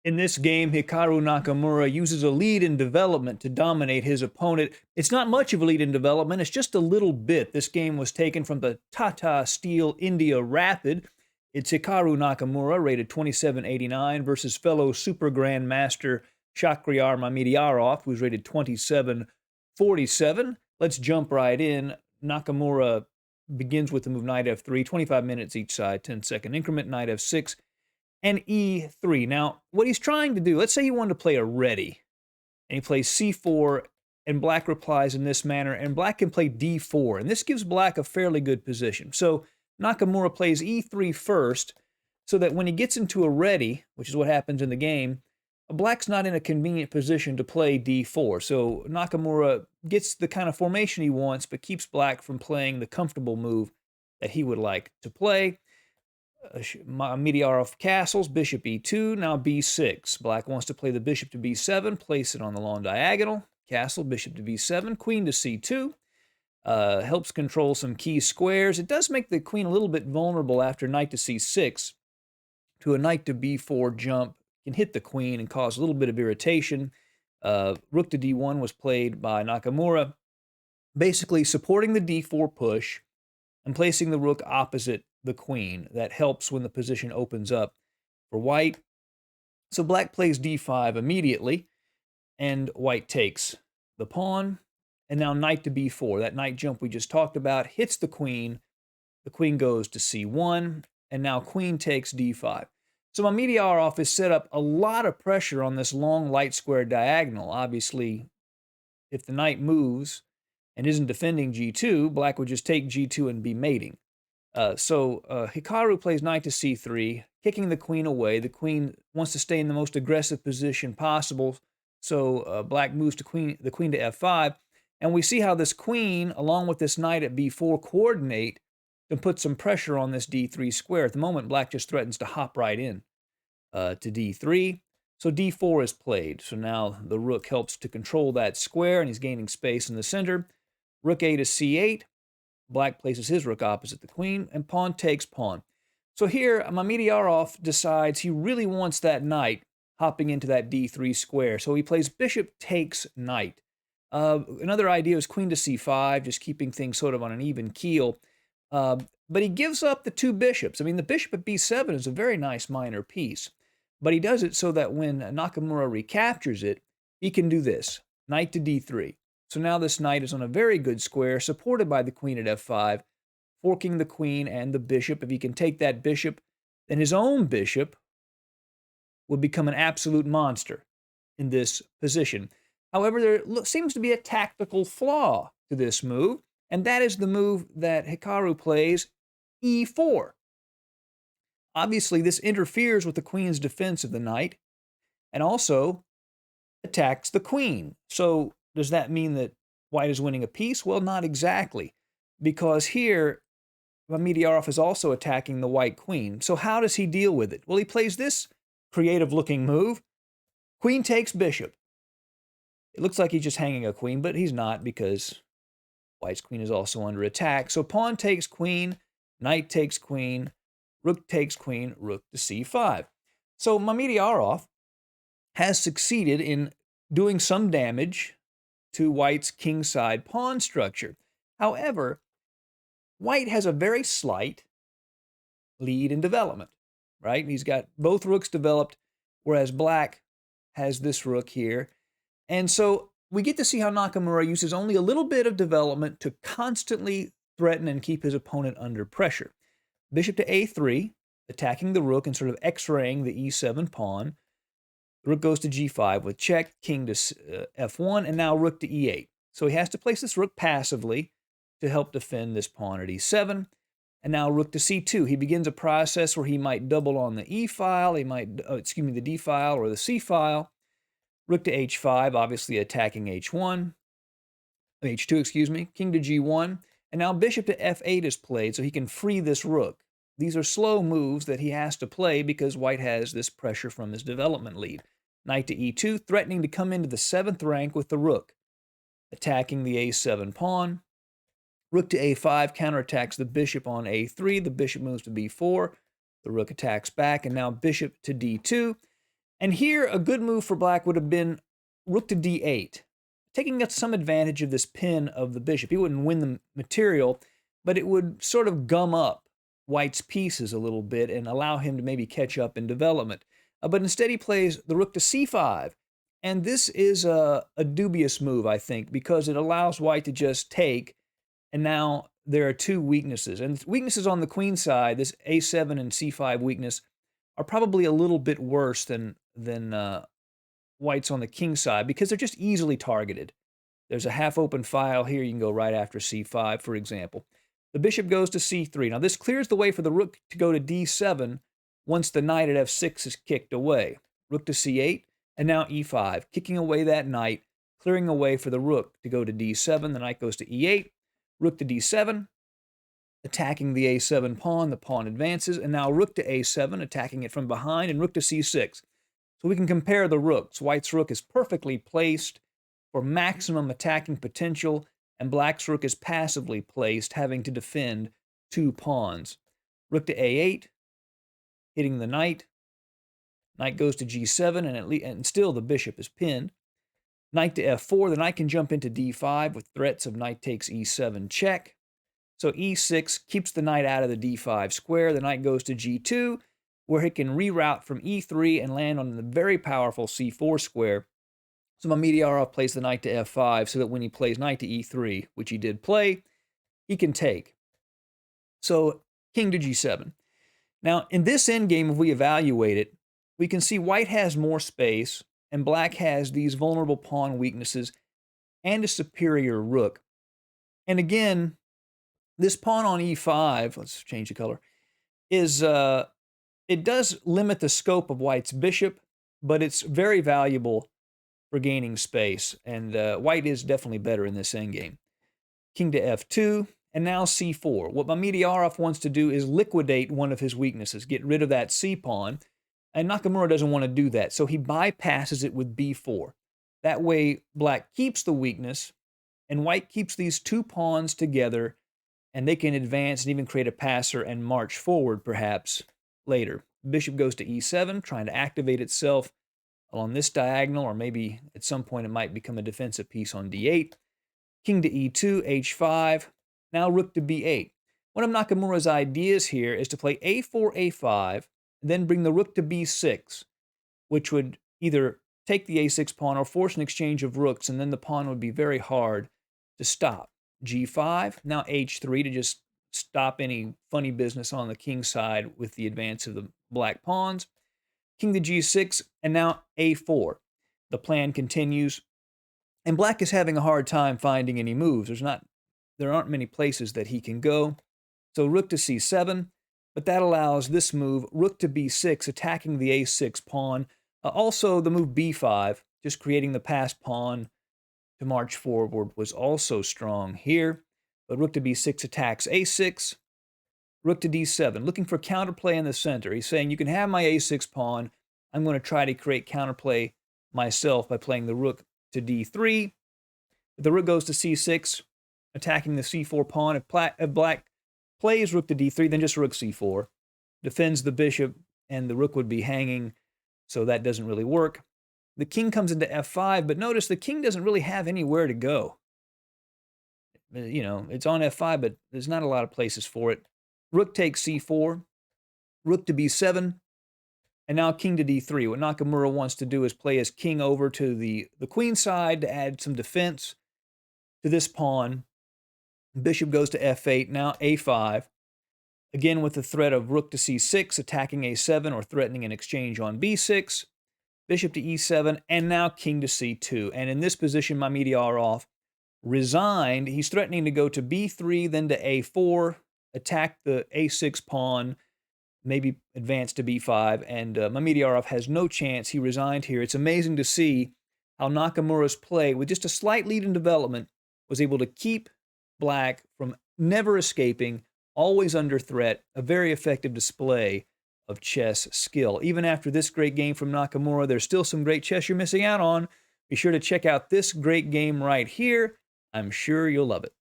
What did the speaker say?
In this game, Hikaru Nakamura uses a lead in development to dominate his opponent. It's not much of a lead in development, it's just a little bit. This game was taken from the Tata Steel India Rapid. It's Hikaru Nakamura, rated 2789, versus fellow Super Grandmaster Shakhriyar Mamedyarov, who's rated 2747. Let's jump right in. Nakamura begins with the move knight f3, 25 minutes each side, 10-second increment, knight f6, and e3. Now, what he's trying to do, let's say he wanted to play a ready, and he plays c4, and black replies in this manner, and black can play d4, and this gives black a fairly good position. So Nakamura plays e3 first, so that when he gets into a ready, which is what happens in the game, black's not in a convenient position to play d4. So Nakamura gets the kind of formation he wants, but keeps black from playing the comfortable move that he would like to play. Mamedyarov castles, bishop e2, now b6. Black wants to play the bishop to b7, place it on the long diagonal. Castle, bishop to b7, queen to c2. Helps control some key squares. It does make the queen a little bit vulnerable after knight to c6 to a knight to b4 jump. Can hit the queen and cause a little bit of irritation. Rook to d1 was played by Nakamura, basically supporting the d4 push and placing the rook opposite the queen. That helps when the position opens up for white. So black plays d5 immediately, and white takes the pawn. And now knight to b4. That knight jump we just talked about hits the queen. The queen goes to c1, and now queen takes d5. So Mamedyarov has set up a lot of pressure on this long light square diagonal. Obviously, if the knight moves and isn't defending g2, black would just take g2 and be mating. Hikaru plays knight to c3, kicking the queen away. The queen wants to stay in the most aggressive position possible, so black moves the queen to f5. And we see how this queen, along with this knight at b4, coordinate and put some pressure on this d3 square. At the moment, black just threatens to hop right in to d3. So d4 is played. So now the rook helps to control that square, and he's gaining space in the center. Rook a to c8. Black places his rook opposite the queen, and pawn takes pawn. So here, Mamedyarov decides he really wants that knight hopping into that d3 square. So he plays bishop takes knight. Another idea is queen to c5, just keeping things sort of on an even keel. But he gives up the two bishops. I mean, the bishop at b7 is a very nice minor piece. But he does it so that when Nakamura recaptures it, he can do this, knight to d3. So now this knight is on a very good square, supported by the queen at f5, forking the queen and the bishop. If he can take that bishop, then his own bishop would become an absolute monster in this position. However, there seems to be a tactical flaw to this move, and that is the move that Hikaru plays, e4. Obviously, this interferes with the queen's defense of the knight, and also attacks the queen. So does that mean that white is winning a piece? Well, not exactly, because here Mamedyarov is also attacking the white queen. So how does he deal with it? Well, he plays this creative-looking move, queen takes bishop. It looks like he's just hanging a queen, but he's not, because white's queen is also under attack. So pawn takes queen, knight takes queen, rook takes queen, rook to c5. So Mamedyarov has succeeded in doing some damage to white's kingside pawn structure. However, white has a very slight lead in development, right? He's got both rooks developed, whereas black has this rook here. And so we get to see how Nakamura uses only a little bit of development to constantly threaten and keep his opponent under pressure. Bishop to a3, attacking the rook and sort of x-raying the e7 pawn. The rook goes to g5 with check, king to f1, and now rook to e8. So he has to place this rook passively to help defend this pawn at e7. And now rook to c2. He begins a process where he might double on the e file, the d file or the c file. Rook to h5, obviously attacking h2, king to g1. And now bishop to f8 is played so he can free this rook. These are slow moves that he has to play because white has this pressure from his development lead. Knight to e2, threatening to come into the 7th rank with the rook, attacking the a7 pawn. Rook to a5 counterattacks the bishop on a3. The bishop moves to b4. The rook attacks back, and now bishop to d2. And here, a good move for black would have been rook to d8, taking some advantage of this pin of the bishop. He wouldn't win the material, but it would sort of gum up white's pieces a little bit and allow him to maybe catch up in development. But instead he plays the rook to c5. And this is a dubious move, I think, because it allows white to just take, and now there are two weaknesses. And weaknesses on the queen side, this a7 and c5 weakness, are probably a little bit worse than white's on the king side because they're just easily targeted. There's a half-open file here. You can go right after c5, for example. The bishop goes to c3. Now, this clears the way for the rook to go to d7 once the knight at f6 is kicked away. Rook to c8, and now e5, kicking away that knight, clearing a way for the rook to go to d7. The knight goes to e8, rook to d7, attacking the a7 pawn. The pawn advances, and now rook to a7, attacking it from behind, and rook to c6. So we can compare the rooks. White's rook is perfectly placed for maximum attacking potential, and black's rook is passively placed, having to defend two pawns. Rook to a8, hitting the knight. Knight goes to g7, and still the bishop is pinned. Knight to f4, the knight can jump into d5 with threats of knight takes e7 check. So e6 keeps the knight out of the d5 square. The knight goes to g2, where he can reroute from e3 and land on the very powerful c4 square. So Mamedyarov plays the knight to f5 so that when he plays knight to e3, which he did play, he can take. So king to g7. Now, in this endgame, if we evaluate it, we can see white has more space and black has these vulnerable pawn weaknesses and a superior rook. And again, this pawn on e5, let's change the color, is it does limit the scope of white's bishop, but it's very valuable for gaining space, and white is definitely better in this endgame. King to f2, and now c4. What Mamedyarov wants to do is liquidate one of his weaknesses, get rid of that c-pawn, and Nakamura doesn't want to do that, so he bypasses it with b4. That way, black keeps the weakness, and white keeps these two pawns together, and they can advance and even create a passer and march forward, perhaps, later. Bishop goes to e7, trying to activate itself along this diagonal, or maybe at some point it might become a defensive piece on d8. King to e2, h5, now rook to b8. One of Nakamura's ideas here is to play a4, a5, and then bring the rook to b6, which would either take the a6 pawn or force an exchange of rooks, and then the pawn would be very hard to stop. g5, now h3 to just stop any funny business on the king side with the advance of the black pawns. King to g6, and now a4. The plan continues, and black is having a hard time finding any moves. There aren't many places that he can go. So rook to c7, but that allows this move, rook to b6, attacking the a6 pawn. Also, the move b5, just creating the passed pawn to march forward, was also strong here. But rook to b6 attacks a6. Rook to d7, looking for counterplay in the center. He's saying, you can have my a6 pawn. I'm going to try to create counterplay myself by playing the rook to d3. If the rook goes to c6, attacking the c4 pawn. If black plays rook to d3, then just rook c4. Defends the bishop, and the rook would be hanging, so that doesn't really work. The king comes into f5, but notice the king doesn't really have anywhere to go. You know, it's on f5, but there's not a lot of places for it. Rook takes c4, rook to b7, and now king to d3. What Nakamura wants to do is play his king over to the queen side to add some defense to this pawn. Bishop goes to f8, now a5. Again with the threat of rook to c6, attacking a7 or threatening an exchange on b6. Bishop to e7, and now king to c2. And in this position, Mamedyarov resigned. He's threatening to go to b3, then to a4, attack the a6 pawn, maybe advance to b5, and Mamedyarov has no chance. He resigned here. It's amazing to see how Nakamura's play, with just a slight lead in development, was able to keep black from never escaping, always under threat, a very effective display of chess skill. Even after this great game from Nakamura, there's still some great chess you're missing out on. Be sure to check out this great game right here. I'm sure you'll love it.